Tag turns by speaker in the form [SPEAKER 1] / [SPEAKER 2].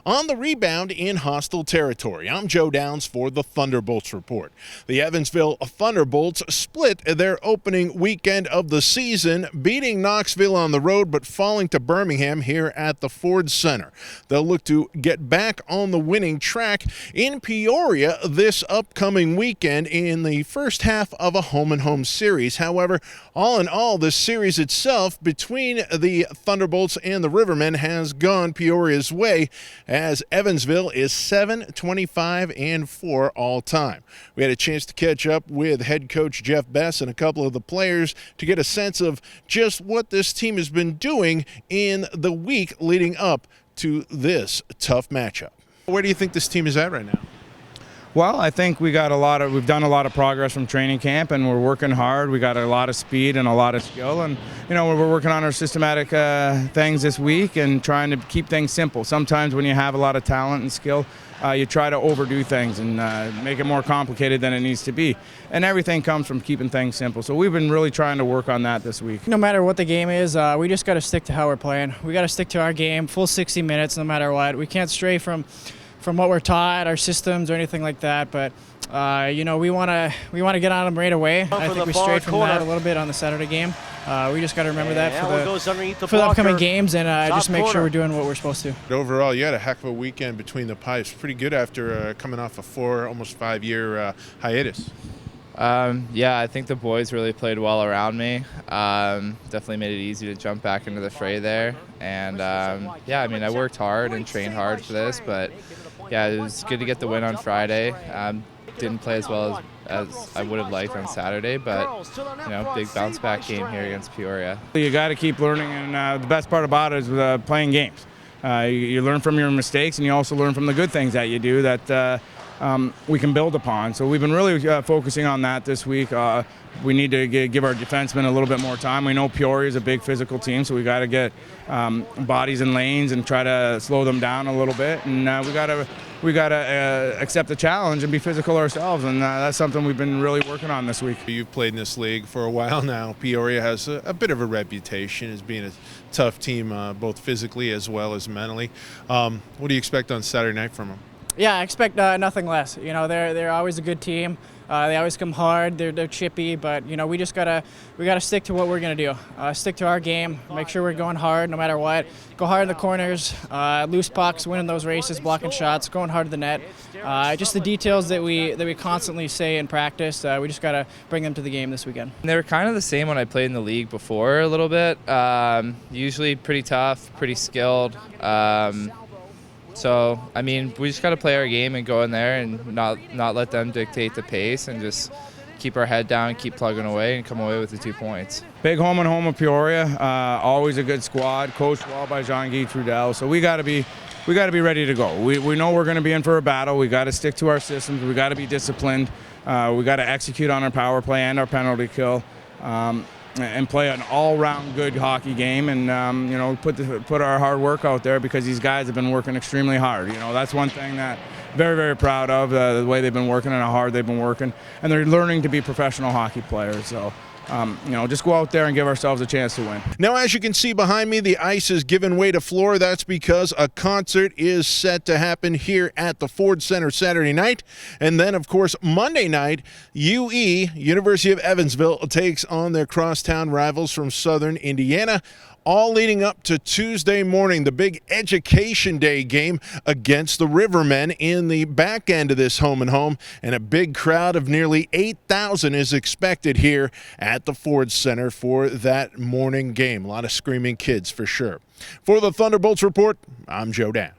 [SPEAKER 1] on the rebound in hostile territory. I'm Joe Downs for the Thunderbolts Report. The Evansville Thunderbolts split their opening weekend of the season, beating Knoxville on the road but falling to Birmingham here at the Ford Center. They'll look to get back on the winning track in Peoria this upcoming weekend in the first half of a home-and-home series. However, all in all, the series itself between the Thunderbolts and the Rivermen has gone Peoria's way, as Evansville is 7-25-4 all time. We had a chance to catch up with head coach Jeff Bess and a couple of the players to get a sense of just what this team has been doing in the week leading up to this tough matchup. Where do you think this team is at right now?
[SPEAKER 2] Well, I think we've done a lot of progress from training camp, and we're working hard. We got a lot of speed and a lot of skill, and we're working on our systematic things this week and trying to keep things simple. Sometimes when you have a lot of talent and skill, you try to overdo things and make it more complicated than it needs to be. And everything comes from keeping things simple. So we've been really trying to work on that this week.
[SPEAKER 3] No matter what the game is, we just got to stick to how we're playing. We got to stick to our game, full 60 minutes no matter what. We can't stray from what we're taught, our systems, or anything like that. But we want to get on them right away. I think we strayed from that a little bit on the Saturday game. We just got to remember that for the upcoming games and just make sure we're doing what we're supposed to.
[SPEAKER 1] Overall, you had a heck of a weekend between the pipes. Pretty good after coming off a almost 5-year hiatus.
[SPEAKER 4] Yeah, I think the boys really played well around me. Definitely made it easy to jump back into the fray there. And yeah, I mean, I worked hard and trained hard for this, but yeah, it was good to get the win on Friday. Didn't play as well as I would have liked on Saturday, but big bounce back game here against Peoria.
[SPEAKER 2] You got to keep learning, and the best part about it is playing games. You learn from your mistakes, and you also learn from the good things that you do that we can build upon. So we've been really focusing on that this week. We need to give our defensemen a little bit more time. We know Peoria is a big physical team, so we got to get bodies in lanes and try to slow them down a little bit. And we got to accept the challenge and be physical ourselves. And that's something we've been really working on this week.
[SPEAKER 1] You've played in this league for a while now. Peoria has a bit of a reputation as being a tough team, both physically as well as mentally. What do you expect on Saturday night from them?
[SPEAKER 3] Yeah, I expect nothing less. They're always a good team. They always come hard. They're chippy, but we just gotta stick to what we're gonna do. Stick to our game. Make sure we're going hard no matter what. Go hard in the corners, loose pucks, winning those races, blocking shots, going hard to the net. Just the details that we constantly say in practice. We just gotta bring them to the game this weekend.
[SPEAKER 4] They were kind of the same when I played in the league before a little bit. Usually pretty tough, pretty skilled. So, I mean, we just got to play our game and go in there and not let them dictate the pace and just keep our head down, keep plugging away, and come away with the 2 points.
[SPEAKER 2] Big home and home of Peoria, always a good squad, coached well by Jean-Guy Trudel. So we got to be ready to go. We know we're going to be in for a battle. We got to stick to our systems. We got to be disciplined. We got to execute on our power play and our penalty kill. And play an all-round good hockey game, and put our hard work out there, because these guys have been working extremely hard. That's one thing that very, very proud of, the way they've been working and how hard they've been working, and they're learning to be professional hockey players. So just go out there and give ourselves a chance to win.
[SPEAKER 1] Now, as you can see behind me, the ice is giving way to floor. That's because a concert is set to happen here at the Ford Center Saturday night. And then, of course, Monday night, University of Evansville, takes on their crosstown rivals from Southern Indiana, all leading up to Tuesday morning, the big Education Day game against the Rivermen in the back end of this home and home. And a big crowd of nearly 8,000 is expected here at the Ford Center for that morning game. A lot of screaming kids for sure. For the Thunderbolts Report, I'm Joe Downs.